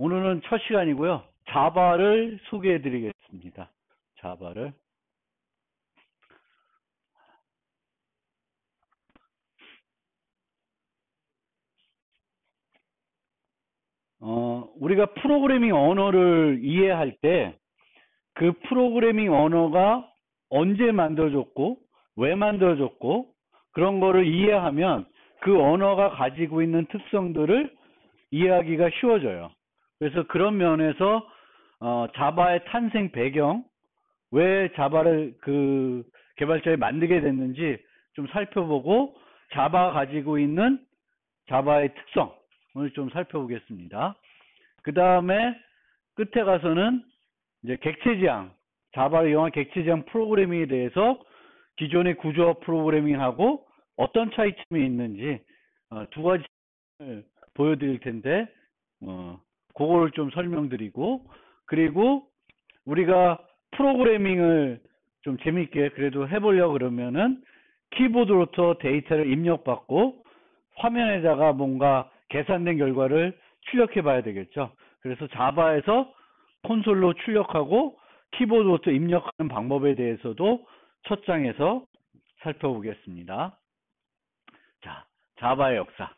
오늘은 첫 시간이고요. 자바를 소개해 드리겠습니다. 자바를. 우리가 프로그래밍 언어를 이해할 때 그 프로그래밍 언어가 언제 만들어졌고, 왜 만들어졌고, 그런 거를 이해하면 그 언어가 가지고 있는 특성들을 이해하기가 쉬워져요. 그래서 그런 면에서 자바의 탄생 배경, 왜 자바를 그 개발자에 만들게 됐는지 좀 살펴보고 자바가 가지고 있는 자바의 특성을 좀 살펴보겠습니다. 그 다음에 끝에 가서는 이제 객체지향, 자바를 이용한 객체지향 프로그래밍에 대해서 기존의 구조화 프로그래밍하고 어떤 차이점이 있는지 두 가지 보여드릴 텐데 그거를 좀 설명드리고, 그리고 우리가 프로그래밍을 좀 재밌게 그래도 해보려고 그러면은 키보드로부터 데이터를 입력받고 화면에다가 뭔가 계산된 결과를 출력해 봐야 되겠죠. 그래서 자바에서 콘솔로 출력하고 키보드로부터 입력하는 방법에 대해서도 첫 장에서 살펴보겠습니다. 자, 자바의 역사.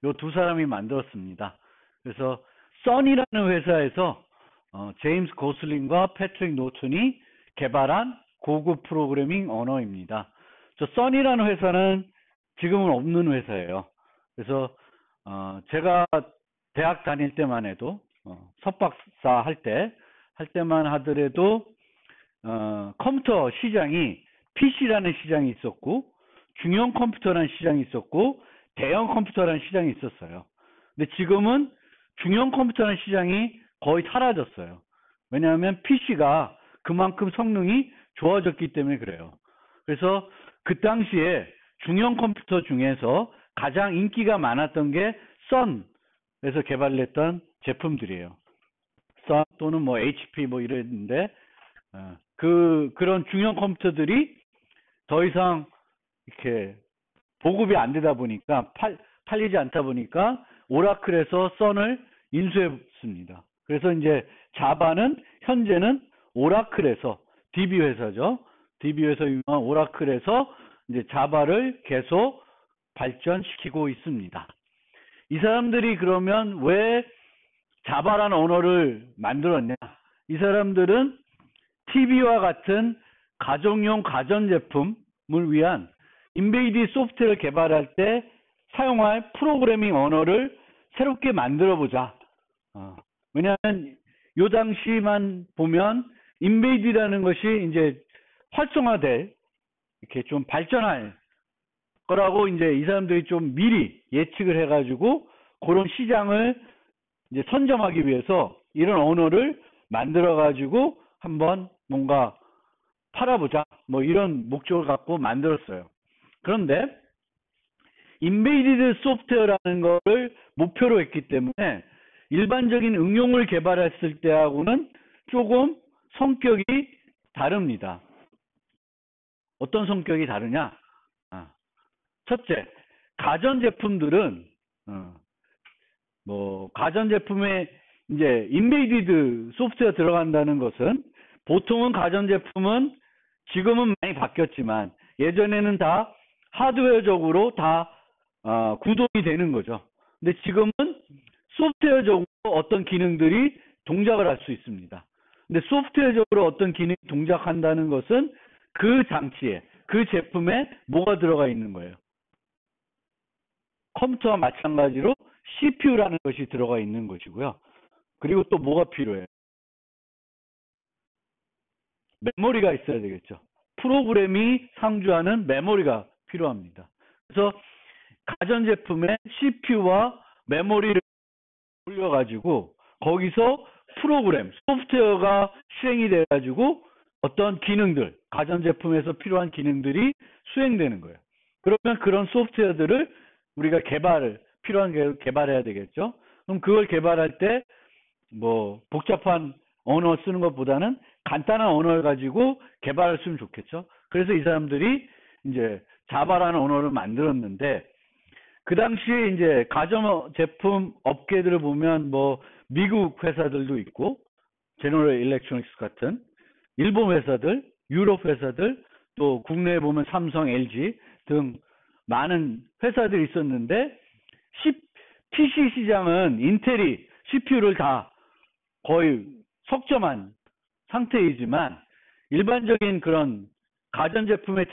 요 두 사람이 만들었습니다. 그래서 써니라는 회사에서 제임스 고슬링과 패트릭 노튼이 개발한 고급 프로그래밍 언어입니다. 저 써니라는 회사는 지금은 없는 회사예요. 그래서 제가 대학 다닐 때만 해도 석박사 할 때만 하더라도 컴퓨터 시장이 PC라는 시장이 있었고 중형 컴퓨터라는 시장이 있었고 대형 컴퓨터라는 시장이 있었어요. 근데 지금은 중형 컴퓨터라는 시장이 거의 사라졌어요. 왜냐하면 PC가 그만큼 성능이 좋아졌기 때문에 그래요. 그래서 그 당시에 중형 컴퓨터 중에서 가장 인기가 많았던 게 선에서 개발했던 제품들이에요. 선 또는 뭐 HP 뭐 이랬는데 그런 중형 컴퓨터들이 더 이상 이렇게 보급이 안 되다 보니까 팔리지 않다 보니까 오라클에서 선을 인수했습니다. 그래서 이제 자바는 현재는 오라클에서 DB 회사죠. DB 회사 유명한 오라클에서 이제 자바를 계속 발전시키고 있습니다. 이 사람들이 그러면 왜 자바라는 언어를 만들었냐? 이 사람들은 TV와 같은 가정용 가전제품을 위한 인베이디 소프트웨어를 개발할 때 사용할 프로그래밍 언어를 새롭게 만들어보자. 왜냐하면 요 당시만 보면 인베이디라는 것이 이제 활성화될 이렇게 좀 발전할 거라고 이제 이 사람들이 좀 미리 예측을 해가지고 그런 시장을 이제 선점하기 위해서 이런 언어를 만들어가지고 한번 뭔가 팔아보자. 뭐 이런 목적을 갖고 만들었어요. 그런데 인베이디드 소프트웨어라는 거를 목표로 했기 때문에 일반적인 응용을 개발했을 때하고는 조금 성격이 다릅니다. 어떤 성격이 다르냐? 첫째, 가전제품들은 뭐 가전제품에 이제 인베이디드 소프트웨어 들어간다는 것은 보통은 가전제품은 지금은 많이 바뀌었지만 예전에는 다 하드웨어적으로 다 구동이 되는 거죠. 근데 지금은 소프트웨어적으로 어떤 기능들이 동작을 할 수 있습니다. 근데 소프트웨어적으로 어떤 기능이 동작한다는 것은 그 장치에, 그 제품에 뭐가 들어가 있는 거예요. 컴퓨터와 마찬가지로 CPU라는 것이 들어가 있는 것이고요. 그리고 또 뭐가 필요해요? 메모리가 있어야 되겠죠. 프로그램이 상주하는 메모리가 필요합니다. 그래서 가전제품에 CPU와 메모리를 올려가지고 거기서 프로그램, 소프트웨어가 실행이 돼가지고 어떤 기능들, 가전제품에서 필요한 기능들이 수행되는 거예요. 그러면 그런 소프트웨어들을 우리가 필요한 게 개발해야 되겠죠. 그럼 그걸 개발할 때 뭐 복잡한 언어 쓰는 것보다는 간단한 언어를 가지고 개발했으면 좋겠죠. 그래서 이 사람들이 이제 자바라는 언어를 만들었는데 그 당시에 이제 가전제품 업계들을 보면 뭐 미국 회사들도 있고 제너럴 일렉트로닉스 같은 일본 회사들, 유럽 회사들, 또 국내에 보면 삼성, LG 등 많은 회사들이 있었는데 PC 시장은 인텔이 CPU를 다 거의 석점한 상태이지만 일반적인 그런 가전제품의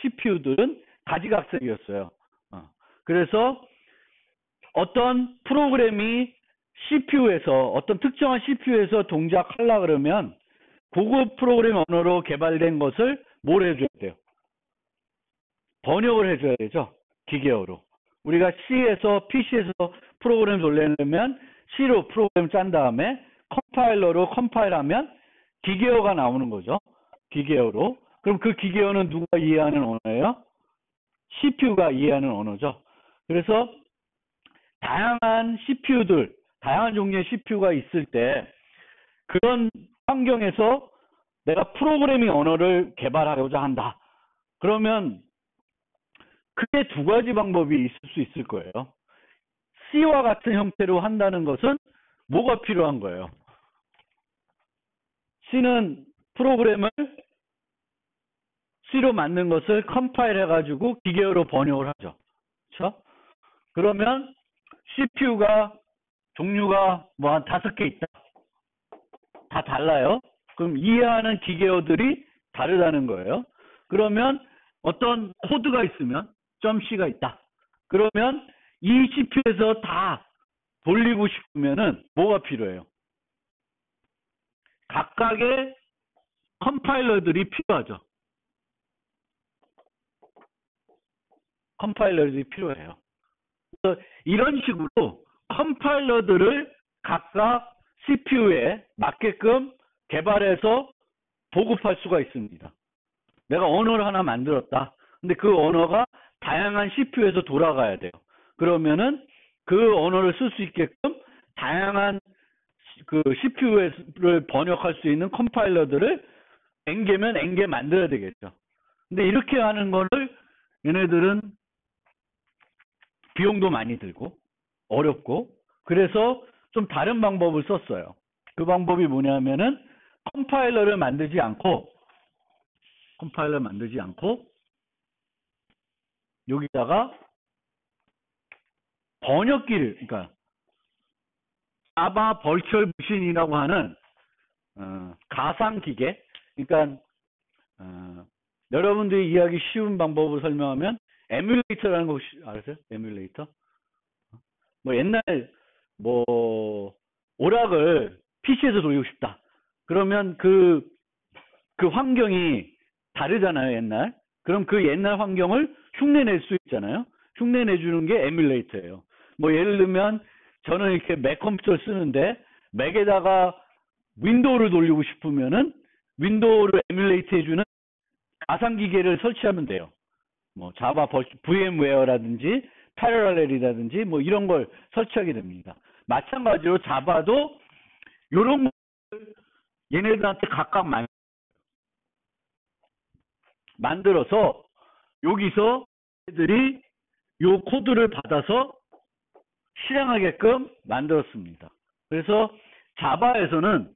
CPU들은 가지각색이었어요. 그래서 어떤 프로그램이 CPU에서 어떤 특정한 CPU에서 동작하려 그러면 고급 프로그램 언어로 개발된 것을 뭘 해줘야 돼요? 번역을 해줘야 되죠. 기계어로. 우리가 C에서 PC에서 프로그램 돌리려면 C로 프로그램 짠 다음에 컴파일러로 컴파일하면 기계어가 나오는 거죠. 기계어로. 그럼 그 기계어는 누가 이해하는 언어예요? CPU가 이해하는 언어죠. 그래서 다양한 CPU들, 다양한 종류의 CPU가 있을 때 그런 환경에서 내가 프로그래밍 언어를 개발하고자 한다. 그러면 크게 두 가지 방법이 있을 수 있을 거예요. C와 같은 형태로 한다는 것은 뭐가 필요한 거예요? C는 프로그램을 C로 만든 것을 컴파일 해가지고 기계어로 번역을 하죠. 그렇죠? 그러면 CPU가 종류가 뭐 한 5개 있다. 다 달라요. 그럼 이해하는 기계어들이 다르다는 거예요. 그러면 어떤 코드가 있으면 .c가 있다. 그러면 이 CPU에서 다 돌리고 싶으면은 뭐가 필요해요? 각각의 컴파일러들이 필요하죠. 컴파일러들이 필요해요. 그래서 이런 식으로 컴파일러들을 각각 CPU에 맞게끔 개발해서 보급할 수가 있습니다. 내가 언어를 하나 만들었다. 근데 그 언어가 다양한 CPU에서 돌아가야 돼요. 그러면은 그 언어를 쓸 수 있게끔 다양한 그 CPU를 번역할 수 있는 컴파일러들을 N개면 N개 만들어야 되겠죠. 근데 이렇게 하는 거를 얘네들은 비용도 많이 들고 어렵고 그래서 좀 다른 방법을 썼어요. 그 방법이 뭐냐면은 컴파일러를 만들지 않고 여기다가 번역기를 그러니까 자바 버추얼 머신이라고 하는 가상 기계 그러니까 여러분들이 이해하기 쉬운 방법으로 설명하면 에뮬레이터라는 거 혹시 아세요? 에뮬레이터? 뭐 옛날 뭐 오락을 PC에서 돌리고 싶다. 그러면 그 환경이 다르잖아요, 옛날. 그럼 그 옛날 환경을 흉내낼 수 있잖아요. 흉내내주는 게 에뮬레이터예요. 뭐 예를 들면 저는 이렇게 맥 컴퓨터를 쓰는데 맥에다가 윈도우를 돌리고 싶으면은 윈도우를 에뮬레이트 해주는 가상기계를 설치하면 돼요. 뭐 자바 VMware라든지 패러렐이라든지 뭐 이런 걸 설치하게 됩니다. 마찬가지로 자바도 이런 얘네들한테 각각 만들어서 여기서 애들이 요 코드를 받아서 실행하게끔 만들었습니다. 그래서 자바는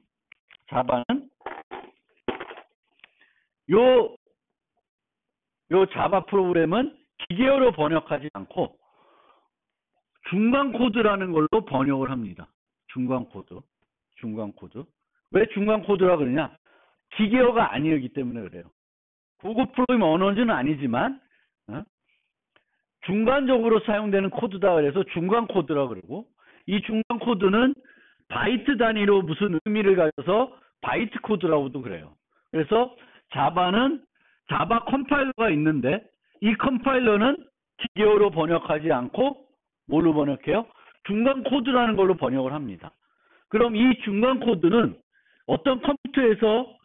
요 자바 프로그램은 기계어로 번역하지 않고 중간 코드라는 걸로 번역을 합니다. 중간 코드. 왜 중간 코드라 그러냐? 기계어가 아니기 때문에 그래요. 고급 프로그램 언어는 아니지만 중간적으로 사용되는 코드다 그래서 중간 코드라 그러고 이 중간 코드는 바이트 단위로 무슨 의미를 가져서 바이트 코드라고도 그래요. 그래서 자바는 자바 컴파일러가 있는데 이 컴파일러는 기계어로 번역하지 않고 뭘로 번역해요? 중간 코드라는 걸로 번역을 합니다. 그럼 이 중간 코드는 어떤 컴퓨터에서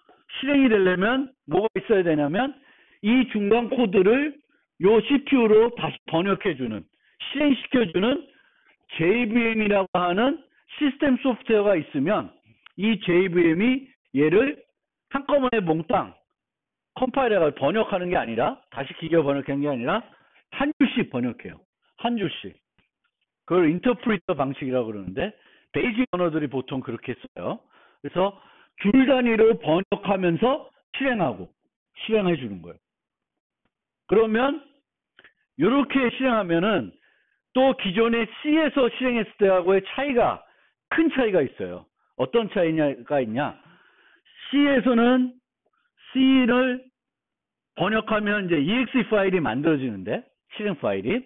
실행이 되려면 뭐가 있어야 되냐면 이 중간 코드를 요 CPU로 다시 번역해주는 실행시켜주는 JVM이라고 하는 시스템 소프트웨어가 있으면 이 JVM이 얘를 한꺼번에 몽땅 컴파일러가 번역하는 게 아니라 다시 기계어 번역하는 게 아니라 한 줄씩 번역해요. 한 줄씩. 그걸 인터프리터 방식이라고 그러는데 베이직 언어들이 보통 그렇게 써요. 그래서 줄 단위로 번역하면서 실행해 주는 거예요. 그러면 이렇게 실행하면은 또 기존의 C에서 실행했을 때하고의 큰 차이가 있어요. 어떤 차이가 있냐? C에서는 C를 번역하면 이제 exe 파일이 만들어지는데, 실행 파일이.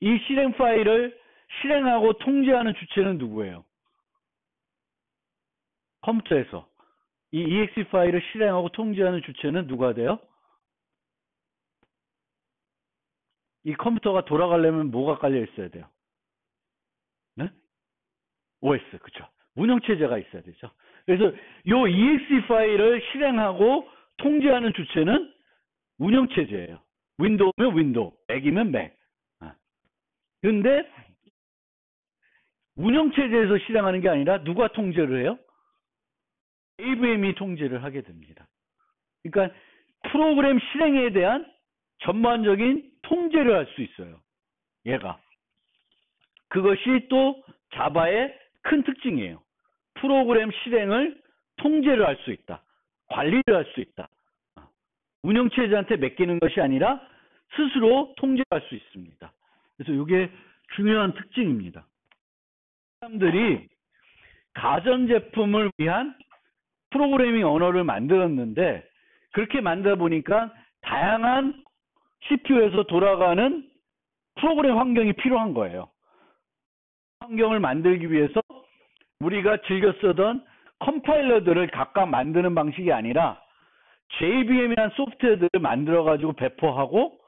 이 실행 파일을 실행하고 통제하는 주체는 누구예요? 컴퓨터에서. 이 exe 파일을 실행하고 통제하는 주체는 누가 돼요? 이 컴퓨터가 돌아가려면 뭐가 깔려 있어야 돼요? 네? OS, 그쵸. 운영체제가 있어야 되죠. 그래서 요 exe 파일을 실행하고 통제하는 주체는 운영체제예요. 윈도우면 윈도우, 맥이면 맥. 근데 운영체제에서 실행하는 게 아니라 누가 통제를 해요? JVM이 통제를 하게 됩니다. 그러니까 프로그램 실행에 대한 전반적인 통제를 할 수 있어요. 얘가. 그것이 또 자바의 큰 특징이에요. 프로그램 실행을 통제를 할 수 있다. 관리를 할 수 있다. 운영체제한테 맡기는 것이 아니라 스스로 통제할 수 있습니다. 그래서 이게 중요한 특징입니다. 사람들이 가전제품을 위한 프로그래밍 언어를 만들었는데 그렇게 만들어 보니까 다양한 CPU에서 돌아가는 프로그램 환경이 필요한 거예요. 환경을 만들기 위해서 우리가 즐겨 쓰던 컴파일러들을 각각 만드는 방식이 아니라 JVM이라는 소프트웨어들을 만들어 가지고 배포하고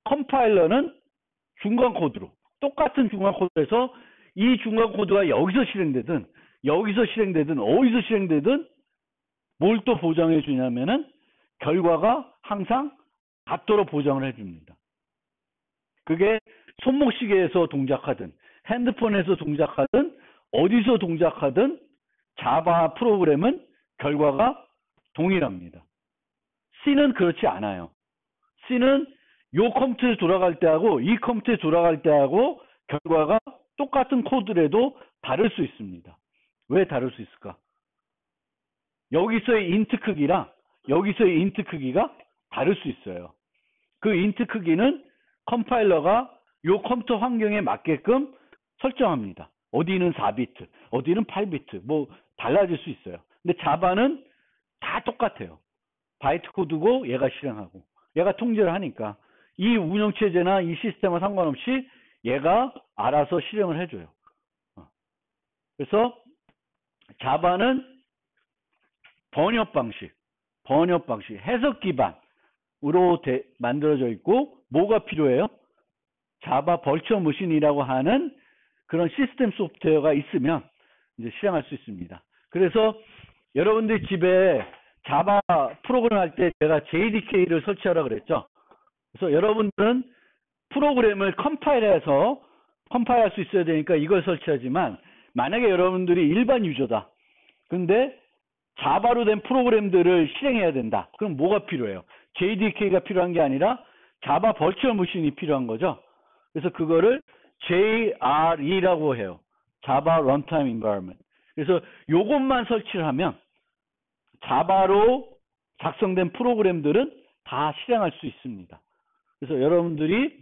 컴파일러는 중간 코드로 똑같은 중간 코드에서 이 중간 코드가 여기서 실행되든 어디서 실행되든 뭘 또 보장해 주냐면은 결과가 항상 같도록 보장을 해 줍니다. 그게 손목시계에서 동작하든 핸드폰에서 동작하든 어디서 동작하든 자바 프로그램은 결과가 동일합니다. C는 그렇지 않아요. C는 요 컴퓨터에 돌아갈 때하고 이 컴퓨터에 돌아갈 때하고 결과가 똑같은 코드라도 다를 수 있습니다. 왜 다를 수 있을까? 여기서의 인트 크기랑 여기서의 인트 크기가 다를 수 있어요. 그 인트 크기는 컴파일러가 요 컴퓨터 환경에 맞게끔 설정합니다. 어디는 4비트, 어디는 8비트, 뭐 달라질 수 있어요. 근데 자바는 다 똑같아요. 바이트 코드고 얘가 실행하고 얘가 통제를 하니까 이 운영체제나 이 시스템과 상관없이 얘가 알아서 실행을 해줘요. 그래서 자바는 번역 방식, 해석 기반으로 만들어져 있고 뭐가 필요해요? 자바 벌처 머신이라고 하는 그런 시스템 소프트웨어가 있으면 이제 실행할 수 있습니다. 그래서 여러분들 집에 자바 프로그램 할 때 제가 JDK를 설치하라고 그랬죠. 그래서 여러분들은 프로그램을 컴파일할 수 있어야 되니까 이걸 설치하지만 만약에 여러분들이 일반 유저다. 근데 자바로 된 프로그램들을 실행해야 된다. 그럼 뭐가 필요해요? JDK가 필요한 게 아니라 자바 버추얼 머신이 필요한 거죠. 그래서 그거를 JRE라고 해요. 자바 런타임 인바이러먼트. 그래서 요것만 설치를 하면 자바로 작성된 프로그램들은 다 실행할 수 있습니다. 그래서 여러분들이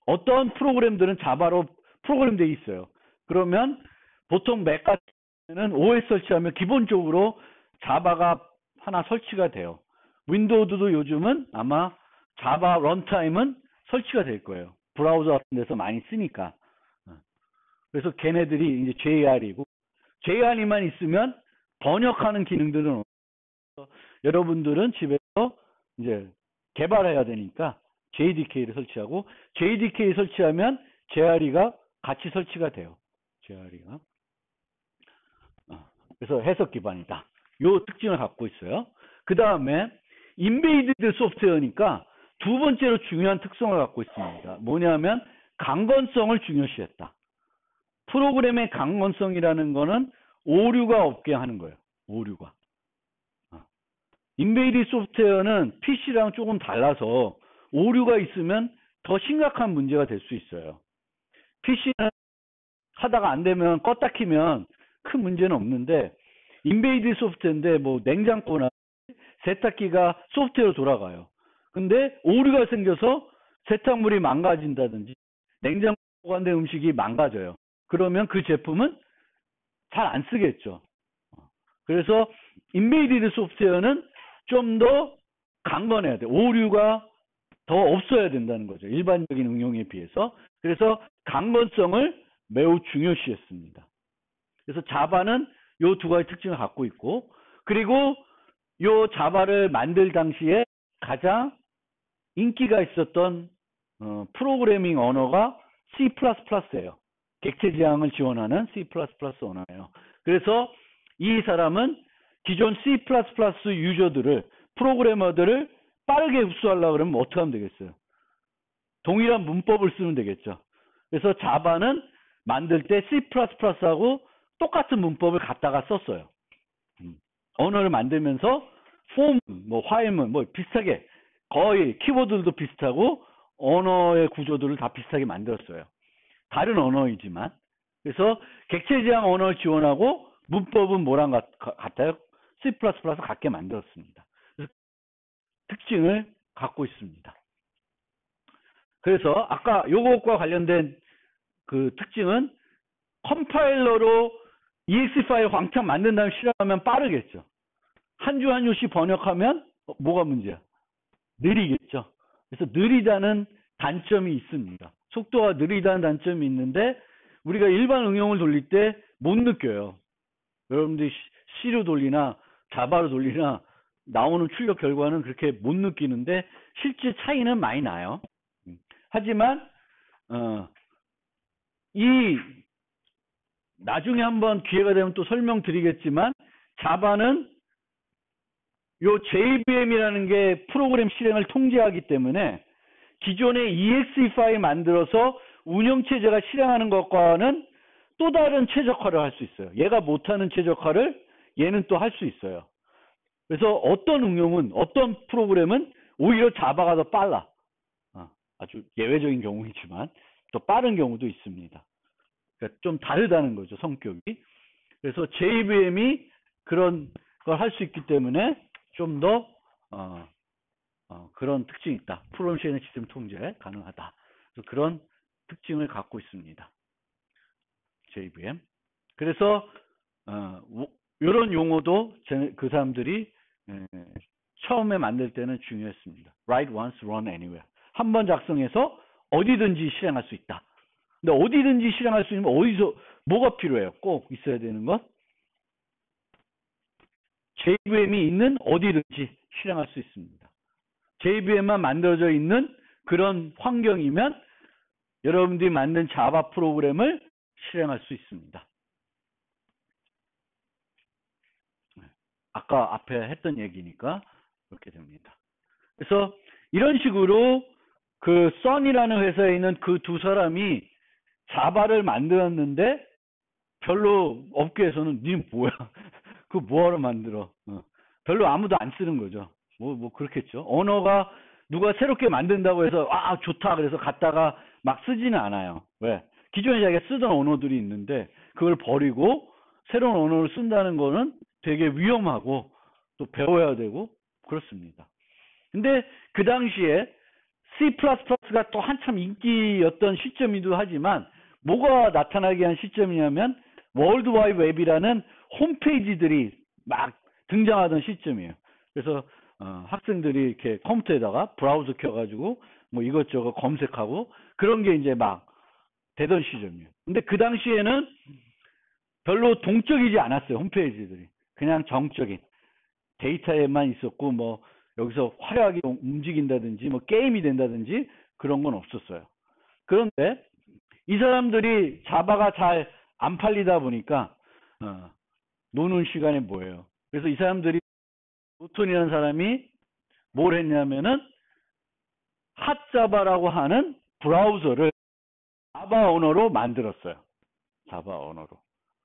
어떤 프로그램들은 자바로 프로그램되어 있어요. 그러면 보통 맥 같은 경우는 OS 설치하면 기본적으로 자바가 하나 설치가 돼요. 윈도우도 요즘은 아마 자바 런타임은 설치가 될 거예요. 브라우저 같은 데서 많이 쓰니까. 그래서 걔네들이 이제 JR이고 JR이만 있으면 번역하는 기능들은 여러분들은 집에서 이제 개발해야 되니까 JDK를 설치하고 JDK 설치하면 JRE가 같이 설치가 돼요. JRE가. 그래서 해석 기반이다. 요 특징을 갖고 있어요. 그 다음에 인베이디드 소프트웨어니까 두 번째로 중요한 특성을 갖고 있습니다. 뭐냐면 강건성을 중요시했다. 프로그램의 강건성이라는 거는 오류가 없게 하는 거예요. 오류가. 인베이디드 소프트웨어는 PC랑 조금 달라서 오류가 있으면 더 심각한 문제가 될 수 있어요. PC는 하다가 안 되면 껐다 키면 큰 문제는 없는데, 인베이드 소프트인데 뭐 냉장고나 세탁기가 소프트웨어로 돌아가요. 근데 오류가 생겨서 세탁물이 망가진다든지 냉장고 보관된 음식이 망가져요. 그러면 그 제품은 잘 안 쓰겠죠. 그래서 인베이디드 소프트웨어는 좀 더 강건해야 돼. 오류가 더 없어야 된다는 거죠. 일반적인 응용에 비해서. 그래서 강건성을 매우 중요시했습니다. 그래서 자바는 이 두 가지 특징을 갖고 있고, 그리고 이 자바를 만들 당시에 가장 인기가 있었던 프로그래밍 언어가 C++예요. 객체 지향을 지원하는 C++ 언어예요. 그래서 이 사람은 기존 C++ 유저들을, 프로그래머들을 빠르게 흡수하려고 그러면 어떻게 하면 되겠어요? 동일한 문법을 쓰면 되겠죠. 그래서 자바는 만들 때 C++하고 똑같은 문법을 갖다가 썼어요. 언어를 만들면서 폼, 뭐 화일문, 뭐 비슷하게, 거의 키보드도 비슷하고 언어의 구조들을 다 비슷하게 만들었어요. 다른 언어이지만. 그래서 객체 지향 언어를 지원하고 문법은 뭐랑 같아요? C++ 같게 만들었습니다. 그래서 특징을 갖고 있습니다. 그래서 아까 요것과 관련된 그 특징은 컴파일러로 exe 파일 왕창 만든 다음에 실행하면 빠르겠죠. 한 주 한 주씩 번역하면 뭐가 문제야? 느리겠죠. 그래서 느리다는 단점이 있습니다. 속도가 느리다는 단점이 있는데 우리가 일반 응용을 돌릴 때 못 느껴요. 여러분들이 C로 돌리나 자바로 돌리나 나오는 출력 결과는 그렇게 못 느끼는데 실제 차이는 많이 나요. 하지만 이 나중에 한번 기회가 되면 또 설명드리겠지만 자바는 요 JVM이라는 게 프로그램 실행을 통제하기 때문에 기존의 exe 파일 만들어서 운영체제가 실행하는 것과는 또 다른 최적화를 할 수 있어요. 얘가 못하는 최적화를 얘는 또 할 수 있어요. 그래서 어떤 응용은, 어떤 프로그램은 오히려 자바가 더 빨라. 아주 예외적인 경우이지만 더 빠른 경우도 있습니다. 그러니까 좀 다르다는 거죠, 성격이. 그래서 JVM이 그런 걸 할 수 있기 때문에 좀 더 그런 특징이 있다. 프로그램 실행 시스템 통제 가능하다. 그래서 그런 특징을 갖고 있습니다. JVM. 그래서 이런 용어도 그 사람들이 처음에 만들 때는 중요했습니다. Write once, run anywhere. 한 번 작성해서 어디든지 실행할 수 있다. 근데 어디든지 실행할 수 있는 어디서 뭐가 필요해요? 꼭 있어야 되는 것. JVM이 있는 어디든지 실행할 수 있습니다. JVM만 만들어져 있는 그런 환경이면 여러분들이 만든 자바 프로그램을 실행할 수 있습니다. 아까 앞에 했던 얘기니까 그렇게 됩니다. 그래서 이런 식으로 그 선이라는 회사에 있는 그 두 사람이 자바를 만들었는데 별로 업계에서는 니 뭐야? 그거 뭐하러 만들어? 별로 아무도 안 쓰는 거죠. 뭐 그렇겠죠. 언어가 누가 새롭게 만든다고 해서 좋다 그래서 갖다가 막 쓰지는 않아요. 왜? 기존에 자기가 쓰던 언어들이 있는데 그걸 버리고 새로운 언어를 쓴다는 거는 되게 위험하고 또 배워야 되고 그렇습니다. 근데 그 당시에 C++가 또 한참 인기였던 시점이기도 하지만 뭐가 나타나게 한 시점이냐면 월드 와이드 웹이라는 홈페이지들이 막 등장하던 시점이에요. 그래서 학생들이 이렇게 컴퓨터에다가 브라우저 켜가지고 뭐 이것저것 검색하고 그런 게 이제 막 되던 시점이에요. 근데 그 당시에는 별로 동적이지 않았어요. 홈페이지들이. 그냥 정적인 데이터에만 있었고 뭐 여기서 화려하게 움직인다든지 뭐 게임이 된다든지 그런 건 없었어요. 그런데 이 사람들이 자바가 잘 안 팔리다 보니까 노는 시간에 뭐예요? 그래서 이 사람들이 노턴이라는 사람이 뭘 했냐면은 핫자바라고 하는 브라우저를 자바 언어로 만들었어요. 자바 언어로.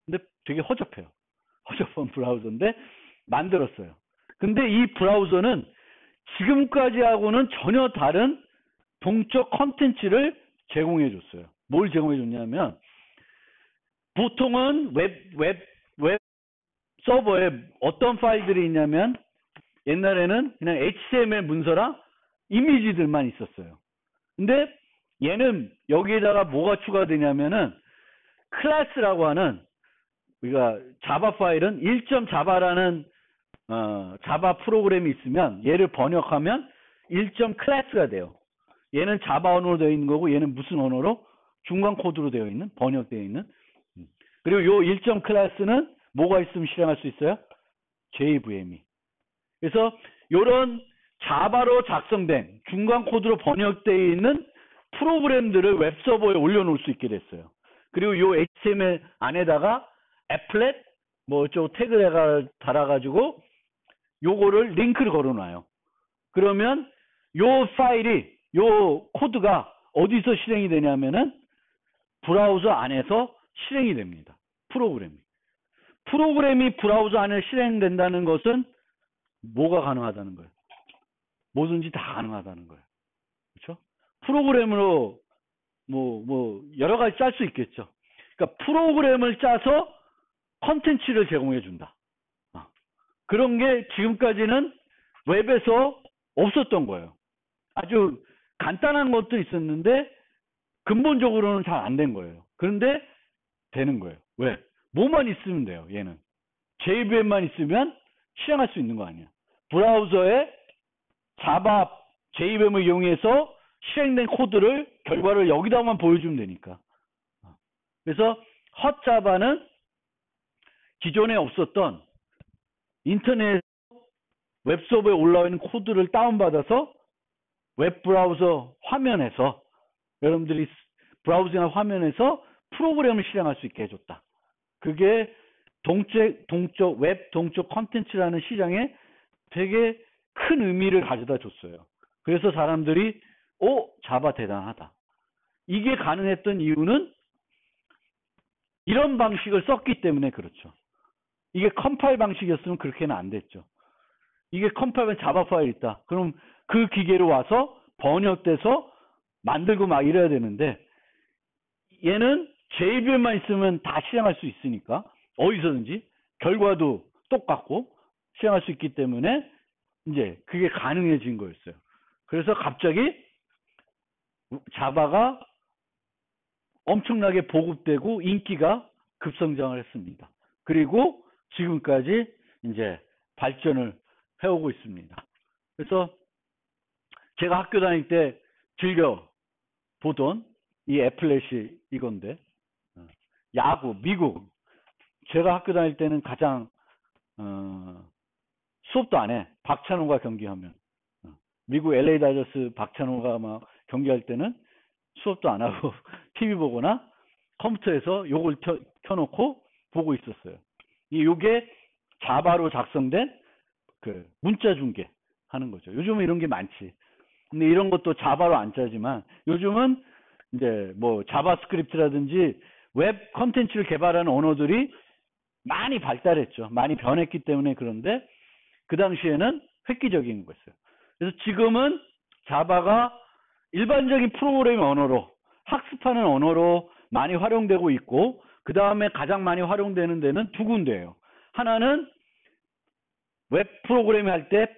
근데 되게 허접해요. 허접한 브라우저인데 만들었어요. 근데 이 브라우저는 지금까지하고는 전혀 다른 동적 컨텐츠를 제공해 줬어요. 뭘 제공해 줬냐면 보통은 웹 서버에 어떤 파일들이 있냐면 옛날에는 그냥 HTML 문서랑 이미지들만 있었어요. 근데 얘는 여기에다가 뭐가 추가되냐면은 클래스라고 하는, 우리가 자바 파일은 1.자바라는 자바 프로그램이 있으면 얘를 번역하면 1.클래스가 돼요. 얘는 자바 언어로 되어 있는 거고 얘는 무슨 언어로? 중간 코드로 되어 있는, 번역되어 있는. 그리고 요 1.클래스는 뭐가 있으면 실행할 수 있어요? JVM이. 그래서 요런 자바로 작성된 중간 코드로 번역되어 있는 프로그램들을 웹서버에 올려놓을 수 있게 됐어요. 그리고 요 HTML 안에다가 애플렛 뭐 어쩌고 태그를 달아가지고 요거를 링크를 걸어놔요. 그러면 요 파일이, 요 코드가 어디서 실행이 되냐면은 브라우저 안에서 실행이 됩니다. 프로그램이 브라우저 안에 실행된다는 것은 뭐가 가능하다는 거예요? 뭐든지 다 가능하다는 거예요. 그렇죠? 프로그램으로 뭐 여러 가지 짤 수 있겠죠. 그러니까 프로그램을 짜서 컨텐츠를 제공해 준다. 그런 게 지금까지는 웹에서 없었던 거예요. 아주 간단한 것도 있었는데 근본적으로는 잘 안 된 거예요. 그런데 되는 거예요. 왜? 뭐만 있으면 돼요. 얘는 JVM만 있으면 실행할 수 있는 거 아니야. 브라우저에 자바 JVM을 이용해서 실행된 코드를, 결과를 여기다만 보여주면 되니까. 그래서 헛자바는 기존에 없었던 인터넷 웹서버에 올라와 있는 코드를 다운받아서 웹브라우저 화면에서, 여러분들이 브라우징 화면에서 프로그램을 실행할 수 있게 해줬다. 그게 웹 동적 컨텐츠라는 시장에 되게 큰 의미를 가져다 줬어요. 그래서 사람들이 자바 대단하다. 이게 가능했던 이유는 이런 방식을 썼기 때문에 그렇죠. 이게 컴파일 방식이었으면 그렇게는 안 됐죠. 이게 컴파일은 자바 파일 있다. 그럼 그 기계로 와서 번역돼서 만들고 막 이래야 되는데, 얘는 JVM만 있으면 다 실행할 수 있으니까 어디서든지 결과도 똑같고 실행할 수 있기 때문에 이제 그게 가능해진 거였어요. 그래서 갑자기 자바가 엄청나게 보급되고 인기가 급성장을 했습니다. 그리고 지금까지 이제 발전을 해오고 있습니다. 그래서 제가 학교 다닐 때 즐겨 보던 이 애플렛이 이건데, 야구, 미국. 제가 학교 다닐 때는 가장 수업도 안 해. 박찬호가 경기하면. 미국 LA 다저스 박찬호가 막 경기할 때는 수업도 안 하고 TV 보거나 컴퓨터에서 요걸 켜놓고 보고 있었어요. 요게 자바로 작성된 그 문자 중계 하는 거죠. 요즘은 이런 게 많지. 근데 이런 것도 자바로 안 짜지만 요즘은 이제 뭐 자바스크립트라든지 웹 컨텐츠를 개발하는 언어들이 많이 발달했죠. 많이 변했기 때문에. 그런데 그 당시에는 획기적인 거였어요. 그래서 지금은 자바가 일반적인 프로그래밍 언어로, 학습하는 언어로 많이 활용되고 있고, 그 다음에 가장 많이 활용되는 데는 두 군데예요. 하나는 웹 프로그래밍 할 때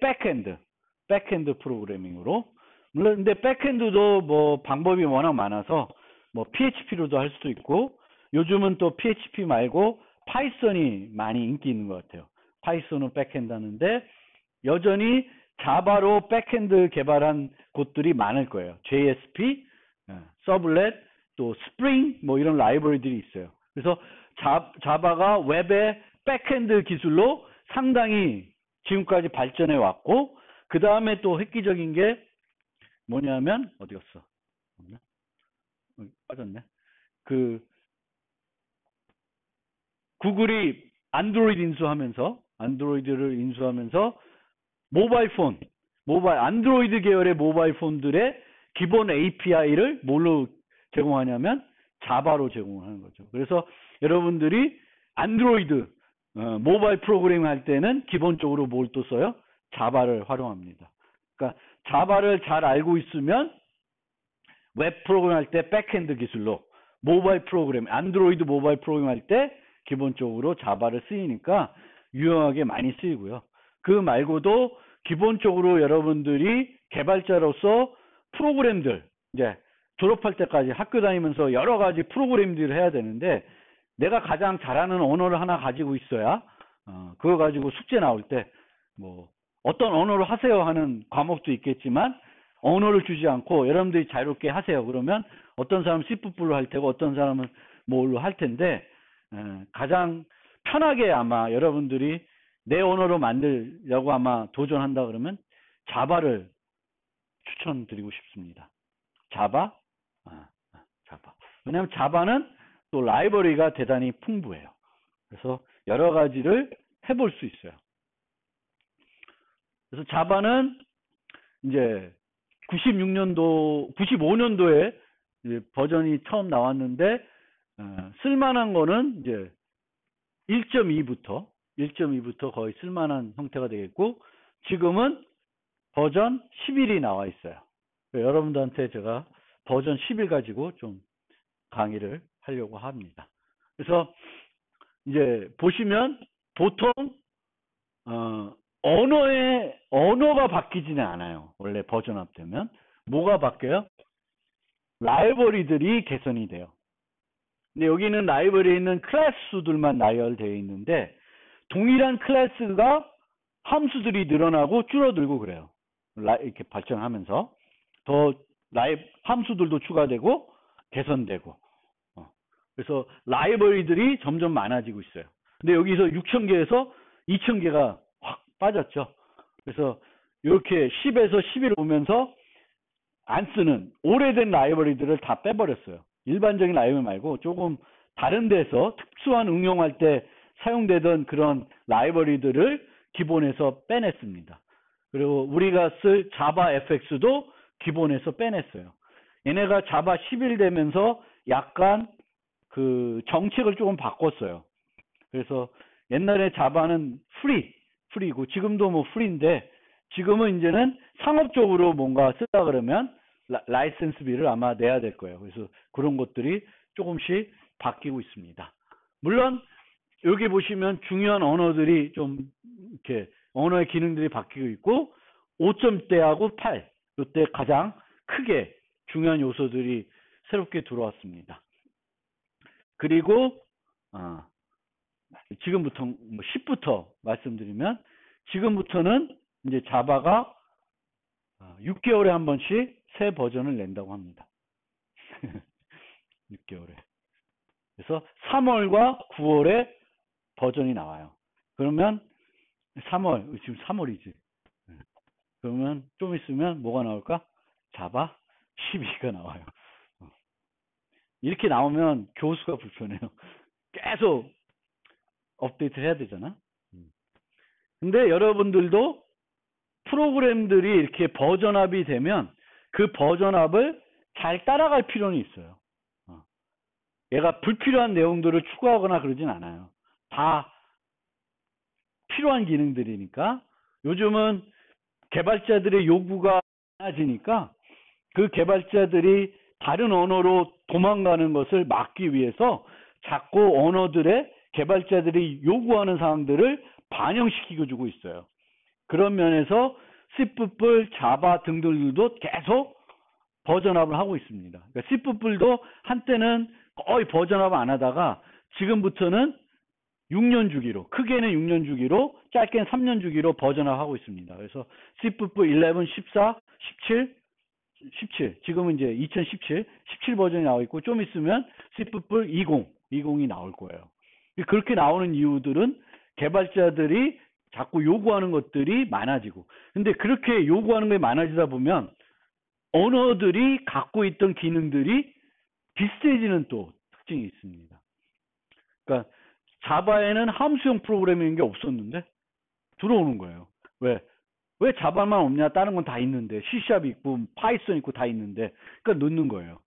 백핸드 프로그래밍으로. 물론 근데 백핸드도 뭐 방법이 워낙 많아서 뭐 PHP로도 할 수도 있고, 요즘은 또 PHP 말고 파이썬이 많이 인기 있는 것 같아요. 파이썬은 백핸드 하는데 여전히 자바로 백핸드 개발한 곳들이 많을 거예요. JSP, 서블렛, 또 스프링 뭐 이런 라이브러리들이 있어요. 그래서 자바가 웹의 백핸드 기술로 상당히 지금까지 발전해 왔고, 그 다음에 또 획기적인 게 뭐냐면, 어디 갔어? 빠졌네. 그 구글이 안드로이드를 인수하면서 안드로이드 계열의 모바일 폰들의 기본 API를 뭘로 제공하냐면 자바로 제공하는 거죠. 그래서 여러분들이 안드로이드 모바일 프로그래밍 할 때는 기본적으로 뭘 또 써요? 자바를 활용합니다. 그러니까 자바를 잘 알고 있으면 웹 프로그램 할 때 백핸드 기술로, 모바일 프로그램, 안드로이드 모바일 프로그램 할 때 기본적으로 자바를 쓰이니까 유용하게 많이 쓰이고요. 그 말고도 기본적으로 여러분들이 개발자로서 프로그램들, 이제 졸업할 때까지 학교 다니면서 여러 가지 프로그램들을 해야 되는데, 내가 가장 잘하는 언어를 하나 가지고 있어야 그거 가지고 숙제 나올 때 뭐 어떤 언어를 하세요 하는 과목도 있겠지만, 언어를 주지 않고 여러분들이 자유롭게 하세요 그러면 어떤 사람은 C++로 할 테고 어떤 사람은 뭘로 할 텐데, 가장 편하게 아마 여러분들이 내 언어로 만들려고 아마 도전한다 그러면 자바를 추천드리고 싶습니다. 자바? 자바. 왜냐하면 자바는 또 라이브러리가 대단히 풍부해요. 그래서 여러 가지를 해볼 수 있어요. 그래서 자바는 이제 95년도에 이제 버전이 처음 나왔는데, 쓸만한 거는 이제 1.2부터 거의 쓸만한 형태가 되겠고, 지금은 버전 11이 나와 있어요. 여러분들한테 제가 버전 11 가지고 좀 강의를 하려고 합니다. 그래서 이제 보시면 보통 언어가 바뀌지는 않아요. 원래 버전업 되면 뭐가 바뀌어요? 라이브러리들이 개선이 돼요. 근데 여기는 라이브러리에 있는 클래스 수들만 나열되어 있는데, 동일한 클래스가 함수들이 늘어나고 줄어들고 그래요. 이렇게 발전하면서 더 함수들도 추가되고 개선되고, 그래서 라이브러리들이 점점 많아지고 있어요. 근데 여기서 6,000개에서 2,000개가 확 빠졌죠. 그래서 이렇게 10에서 11 오면서 안 쓰는 오래된 라이브러리들을 다 빼버렸어요. 일반적인 라이브러리 말고 조금 다른 데서 특수한 응용할 때 사용되던 그런 라이브러리들을 기본에서 빼냈습니다. 그리고 우리가 쓸 자바 FX도 기본에서 빼냈어요. 얘네가 자바 11 되면서 약간 그 정책을 조금 바꿨어요. 그래서 옛날에 자바는 프리고 지금도 뭐 프리인데, 지금은 이제는 상업적으로 뭔가 쓰다 그러면 라이센스비를 아마 내야 될 거예요. 그래서 그런 것들이 조금씩 바뀌고 있습니다. 물론 여기 보시면 중요한 언어들이 좀 이렇게 언어의 기능들이 바뀌고 있고, 5점대하고 8 이때 가장 크게 중요한 요소들이 새롭게 들어왔습니다. 그리고 지금부터 10부터 말씀드리면, 지금부터는 이제 자바가 6개월에 한 번씩 새 버전을 낸다고 합니다. 6개월에. 그래서 3월과 9월에 버전이 나와요. 그러면 3월, 지금 3월이지. 그러면 좀 있으면 뭐가 나올까? 자바 12가 나와요. 이렇게 나오면 교수가 불편해요. 계속 업데이트 해야 되잖아. 근데 여러분들도 프로그램들이 이렇게 버전업이 되면 그 버전업을 잘 따라갈 필요는 있어요. 얘가 불필요한 내용들을 추가하거나 그러진 않아요. 다 필요한 기능들이니까. 요즘은 개발자들의 요구가 많아지니까 그 개발자들이 다른 언어로 도망가는 것을 막기 위해서 자꾸 언어들의 개발자들이 요구하는 사항들을 반영시키고 주고 있어요. 그런 면에서 C++, 자바 등등도 계속 버전업을 하고 있습니다. 그러니까 C++도 한때는 거의 버전업 안 하다가 지금부터는 6년 주기로, 크게는 6년 주기로, 짧게는 3년 주기로 버전업 하고 있습니다. 그래서 C++ 11, 14, 17, 지금은 이제 2017, 17 버전이 나오고 있고, 좀 있으면 C++ 20이 나올 거예요. 그렇게 나오는 이유들은 개발자들이 자꾸 요구하는 것들이 많아지고, 근데 그렇게 요구하는 게 많아지다 보면 언어들이 갖고 있던 기능들이 비슷해지는 또 특징이 있습니다. 그러니까 자바에는 함수형 프로그래밍인 게 없었는데 들어오는 거예요. 왜 자바만 없냐? 다른 건 다 있는데, C# 있고 파이썬 있고 다 있는데, 그러니까 넣는 거예요.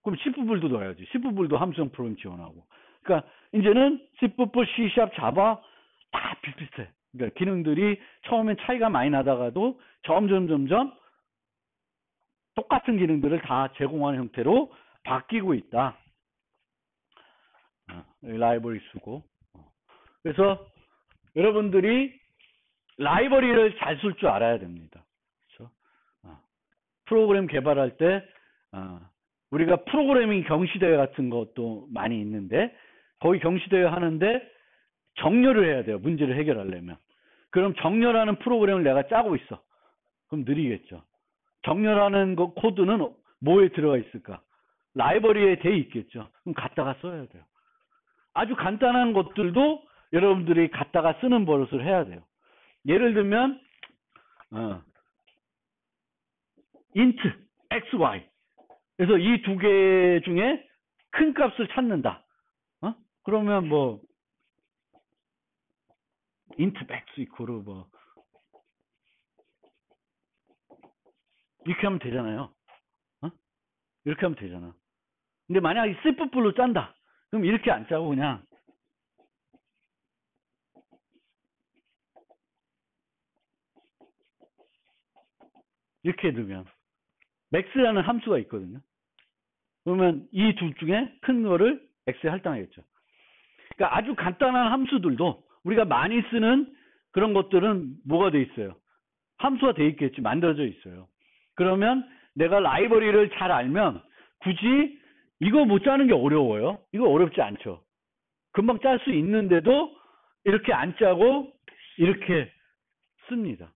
그럼 C++도 넣어야지. C++도 함수형 프로그래밍 지원하고. 그러니까 이제는 C++, C#, 자바 다 비슷비슷해. 그러니까 기능들이 처음엔 차이가 많이 나다가도 점점 똑같은 기능들을 다 제공하는 형태로 바뀌고 있다. 라이브러리 쓰고. 그래서 여러분들이 라이브러리를 잘 쓸 줄 알아야 됩니다. 그렇죠? 프로그램 개발할 때 우리가 프로그래밍 경시대회 같은 것도 많이 있는데 거기 경시대회 하는데 정렬을 해야 돼요. 문제를 해결하려면. 그럼 정렬하는 프로그램을 내가 짜고 있어. 그럼 느리겠죠. 정렬하는 거 코드는 뭐에 들어가 있을까? 라이브러리에 돼 있겠죠. 그럼 갖다가 써야 돼요. 아주 간단한 것들도 여러분들이 갖다가 쓰는 버릇을 해야 돼요. 예를 들면 int xy. 그래서 이 두 개 중에 큰 값을 찾는다. 그러면 뭐 int x 이퀄 뭐 이렇게 하면 되잖아요. 이렇게 하면 되잖아. 근데 만약에 cpp로 짠다. 그럼 이렇게 안 짜고 그냥 이렇게 두면 max라는 함수가 있거든요. 그러면 이 둘 중에 큰 거를 x에 할당하겠죠. 그러니까 아주 간단한 함수들도 우리가 많이 쓰는 그런 것들은 뭐가 돼 있어요? 함수가 돼 있겠지. 만들어져 있어요. 그러면 내가 라이브러리를 잘 알면 굳이 이거 못 짜는 게 어려워요? 이거 어렵지 않죠. 금방 짤 수 있는데도 이렇게 안 짜고 이렇게 씁니다.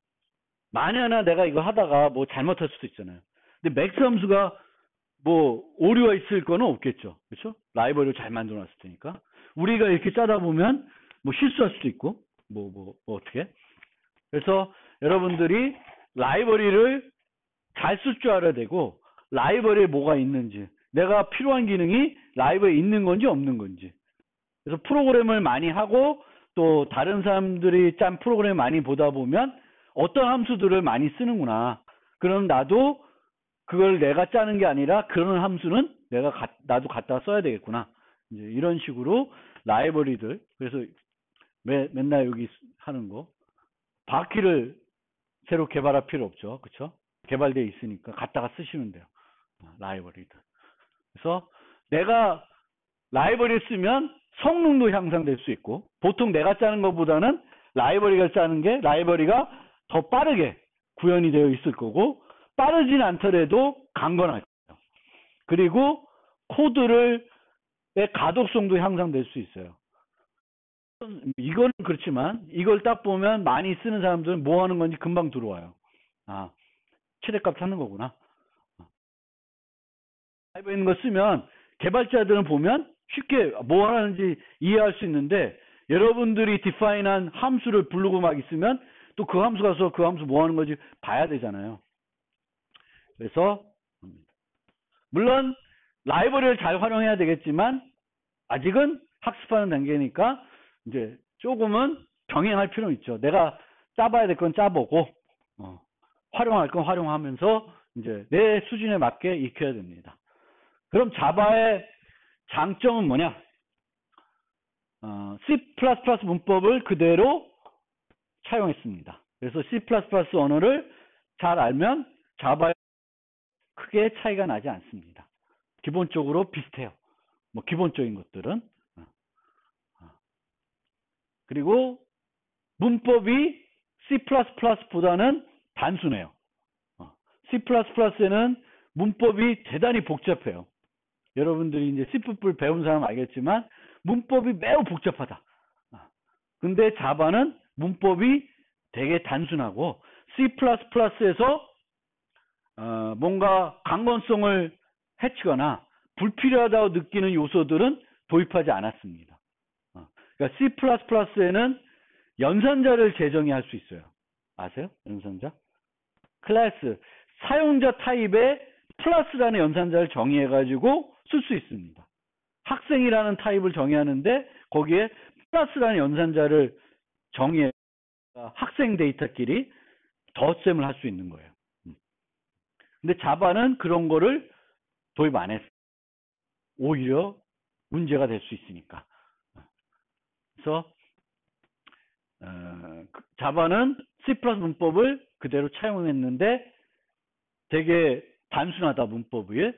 만에 하나 내가 이거 하다가 뭐 잘못할 수도 있잖아요. 근데 맥스 함수가 뭐 오류가 있을 거는 없겠죠. 그렇죠? 라이브러리를 잘 만들어 놨을 테니까. 우리가 이렇게 짜다 보면 뭐 실수할 수도 있고 뭐 어떻게. 그래서 여러분들이 라이브러리를 잘 쓸 줄 알아야 되고 라이브러리에 뭐가 있는지 내가 필요한 기능이 라이브러리에 있는 건지 없는 건지. 그래서 프로그램을 많이 하고 또 다른 사람들이 짠 프로그램 많이 보다 보면 어떤 함수들을 많이 쓰는구나. 그럼 나도 그걸 내가 짜는 게 아니라 그런 함수는 나도 갖다 써야 되겠구나. 이제 이런 식으로 라이브러리들. 그래서 맨날 여기 하는 거 바퀴를 새로 개발할 필요 없죠. 그렇죠? 개발되어 있으니까 갖다가 쓰시면 돼요. 라이브러리들. 그래서 내가 라이브러리를 쓰면 성능도 향상될 수 있고 보통 내가 짜는 것보다는 라이브러리가 짜는 게 라이브러리가 더 빠르게 구현이 되어 있을 거고 빠르진 않더라도 강건할 거예요. 그리고 코드의 가독성도 향상될 수 있어요. 이건 그렇지만 이걸 딱 보면 많이 쓰는 사람들은 뭐 하는 건지 금방 들어와요. 최대값 찾는 거구나. 라이브에 있는 거 쓰면 개발자들은 보면 쉽게 뭐 하는지 이해할 수 있는데 여러분들이 디파인한 함수를 부르고 막 있으면 또 그 함수 가서 그 함수 뭐 하는 건지 봐야 되잖아요. 그래서 물론 라이브러리를 잘 활용해야 되겠지만 아직은 학습하는 단계니까 이제 조금은 병행할 필요는 있죠. 내가 짜봐야 될 건 짜보고 활용할 건 활용하면서 이제 내 수준에 맞게 익혀야 됩니다. 그럼 자바의 장점은 뭐냐? C++ 문법을 그대로 차용했습니다. 그래서 C++ 언어를 잘 알면 자바에 크게 차이가 나지 않습니다. 기본적으로 비슷해요. 뭐 기본적인 것들은. 그리고 문법이 C++보다는 단순해요. C++에는 문법이 대단히 복잡해요. 여러분들이 이제 C++ 배운 사람 알겠지만 문법이 매우 복잡하다. 근데 자바는 문법이 되게 단순하고 C++에서 뭔가 강건성을 해치거나 불필요하다고 느끼는 요소들은 도입하지 않았습니다. 그러니까 C++에는 연산자를 재정의 할 수 있어요. 아세요? 연산자? 클래스, 사용자 타입에 플러스라는 연산자를 정의해가지고 쓸 수 있습니다. 학생이라는 타입을 정의하는데 거기에 플러스라는 연산자를 정의해 학생 데이터끼리 덧셈을 할 수 있는 거예요. 근데 자바는 그런 거를 도입 안 했어요. 오히려 문제가 될 수 있으니까. 그래서 자바는 C++ 문법을 그대로 차용했는데 되게 단순하다 문법이.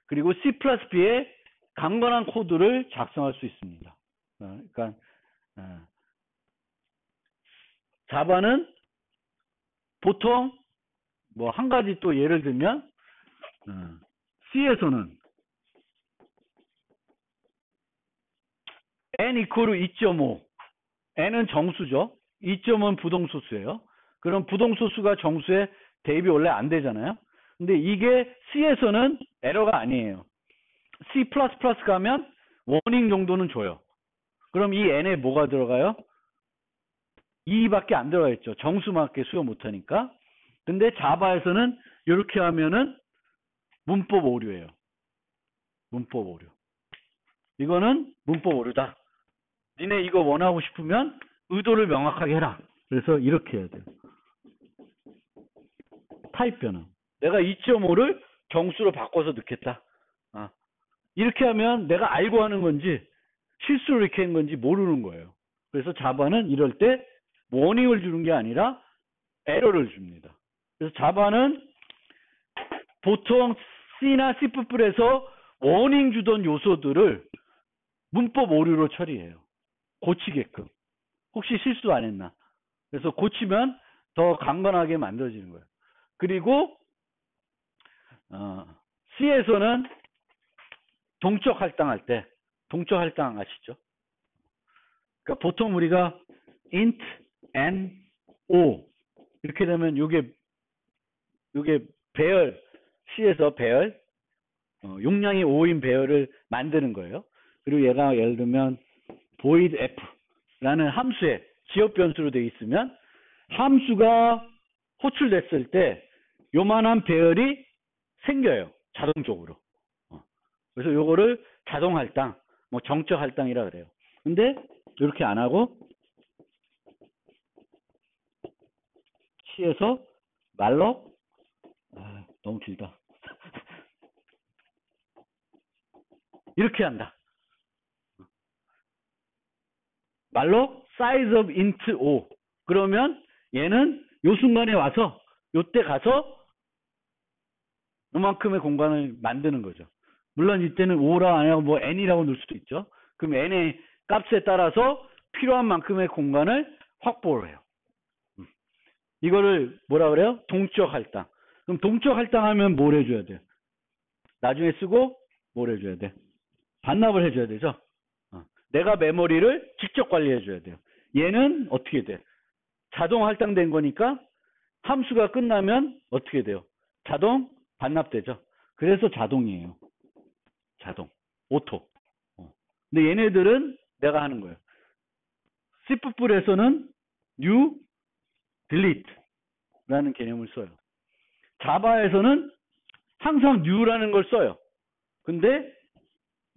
그리고 C++에 강건한 코드를 작성할 수 있습니다. 그러니까 자바는 보통 뭐 한 가지 또 예를 들면 C에서는 n 이퀄 2.5 n은 정수죠. 2.5는 부동소수예요. 그럼 부동소수가 정수에 대입이 원래 안 되잖아요. 근데 이게 C에서는 에러가 아니에요. C++ 가면 워닝 정도는 줘요. 그럼 이 n에 뭐가 들어가요? 2밖에 안 들어가 있죠. 정수밖에 수요 못하니까. 근데 자바에서는 이렇게 하면은 문법 오류예요. 문법 오류. 이거는 문법 오류다. 니네 이거 원하고 싶으면 의도를 명확하게 해라. 그래서 이렇게 해야 돼요. 타입 변화. 내가 2.5를 정수로 바꿔서 넣겠다. 이렇게 하면 내가 알고 하는 건지 실수로 이렇게 한 건지 모르는 거예요. 그래서 자바는 이럴 때 워닝을 주는 게 아니라 에러를 줍니다. 그래서 자바는 보통 C나 C++에서 워닝 주던 요소들을 문법 오류로 처리해요. 고치게끔. 혹시 실수 안 했나. 그래서 고치면 더 강건하게 만들어지는 거예요. 그리고 C에서는 동적 할당할 때, 동적 할당 아시죠? 그러니까 보통 우리가 int n o 이렇게 되면 요게 배열, C에서 배열, 용량이 5인 배열을 만드는 거예요. 그리고 얘가 예를 들면 void f라는 함수에 지역 변수로 되어 있으면 함수가 호출됐을 때 요만한 배열이 생겨요. 자동적으로. 그래서 요거를 자동 할당, 뭐 정적 할당이라 그래요. 근데 이렇게 안 하고 C에서 말로 너무 길다. 이렇게 한다. 말로 size of int o. 그러면 얘는 요 순간에 와서 요때 가서 요만큼의 공간을 만드는 거죠. 물론 이때는 5라 아니고 뭐 n이라고 넣을 수도 있죠. 그럼 n의 값에 따라서 필요한 만큼의 공간을 확보를 해요. 이거를 뭐라 그래요? 동적 할당. 그럼 동적 할당하면 뭘 해줘야 돼요? 나중에 쓰고 뭘 해줘야 돼? 반납을 해줘야 되죠. 내가 메모리를 직접 관리해줘야 돼요. 얘는 어떻게 돼? 자동 할당된 거니까 함수가 끝나면 어떻게 돼요? 자동 반납되죠. 그래서 자동이에요. 자동. 오토. 근데 얘네들은 내가 하는 거예요. C++에서는 new, delete 라는 개념을 써요. 자바에서는 항상 new라는 걸 써요. 근데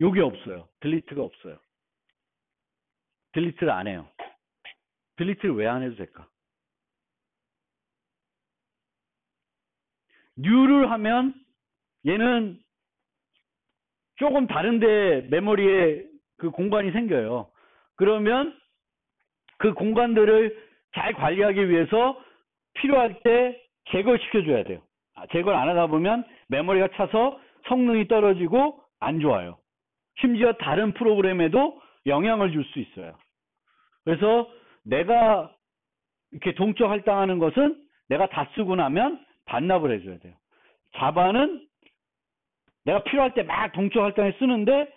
요게 없어요. delete가 없어요. delete를 안 해요. delete를 왜 안 해도 될까? new를 하면 얘는 조금 다른데 메모리에 그 공간이 생겨요. 그러면 그 공간들을 잘 관리하기 위해서 필요할 때 제거시켜줘야 돼요. 제거를 안 하다 보면 메모리가 차서 성능이 떨어지고 안 좋아요. 심지어 다른 프로그램에도 영향을 줄 수 있어요. 그래서 내가 이렇게 동적 할당하는 것은 내가 다 쓰고 나면 반납을 해줘야 돼요. 자바는 내가 필요할 때 막 동적 할당에 쓰는데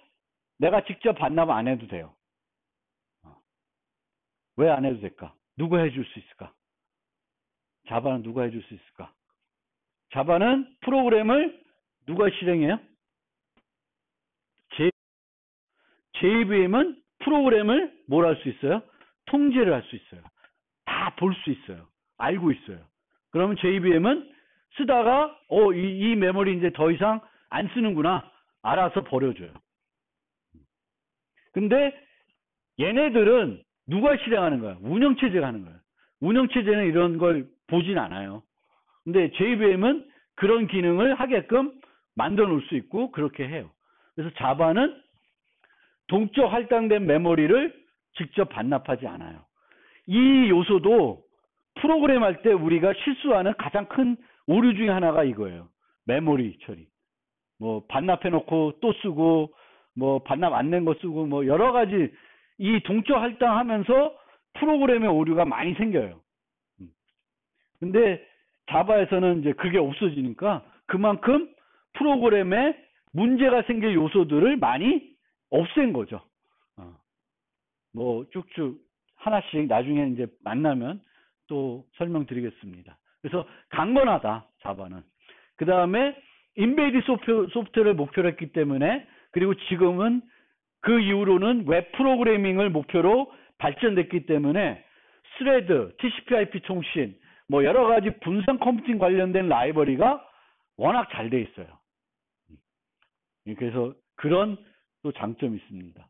내가 직접 반납 안 해도 돼요. 왜 안 해도 될까? 누가 해줄 수 있을까? 자바는 누가 해줄 수 있을까? 자바는 프로그램을 누가 실행해요? JVM은 프로그램을 뭘 할 수 있어요? 통제를 할 수 있어요. 다 볼 수 있어요. 알고 있어요. 그러면 JVM은 쓰다가 이 메모리 이제 더 이상 안 쓰는구나. 알아서 버려줘요. 근데 얘네들은 누가 실행하는 거야? 운영체제가 하는 거야. 운영체제는 이런 걸 보진 않아요. 근데 JVM은 그런 기능을 하게끔 만들어 놓을 수 있고 그렇게 해요. 그래서 자바는 동적 할당된 메모리를 직접 반납하지 않아요. 이 요소도 프로그램 할 때 우리가 실수하는 가장 큰 오류 중에 하나가 이거예요. 메모리 처리. 뭐 반납해 놓고 또 쓰고 뭐 반납 안 낸 거 쓰고 뭐 여러 가지 이 동적 할당하면서 프로그램의 오류가 많이 생겨요. 근데 자바에서는 이제 그게 없어지니까 그만큼 프로그램에 문제가 생길 요소들을 많이 없앤 거죠. 뭐 쭉쭉 하나씩 나중에 이제 만나면 또 설명드리겠습니다. 그래서 강건하다, 자바는. 그 다음에 인베이드 소프트웨어를 목표로 했기 때문에, 그리고 지금은 그 이후로는 웹 프로그래밍을 목표로 발전됐기 때문에 스레드, TCP/IP 통신, 뭐 여러 가지 분산 컴퓨팅 관련된 라이브러리가 워낙 잘 돼 있어요. 그래서 그런 또 장점이 있습니다.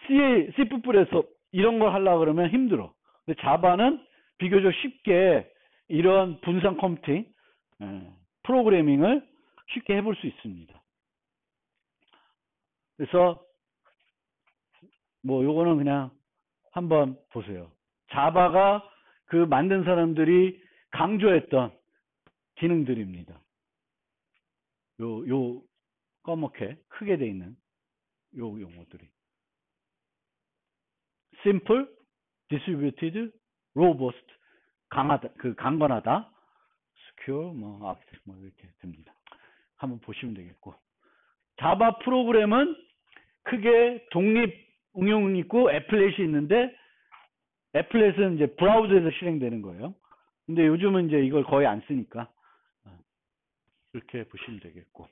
C++에서 이런 걸 하려고 그러면 힘들어. 근데 자바는 비교적 쉽게 이런 분산 컴퓨팅, 프로그래밍을 쉽게 해볼 수 있습니다. 그래서 뭐 요거는 그냥 한번 보세요. 자바가 그 만든 사람들이 강조했던 기능들입니다. 요 검게 크게 돼 있는 요 용어들이. simple, distributed, robust, 강하다, 강건하다, secure, 뭐 이렇게 됩니다. 한번 보시면 되겠고. 자바 프로그램은 크게 독립 응용이 있고 애플렛이 있는데, 애플렛은 이제 브라우저에서 실행되는 거예요. 근데 요즘은 이제 이걸 거의 안 쓰니까 그렇게 보시면 되겠고.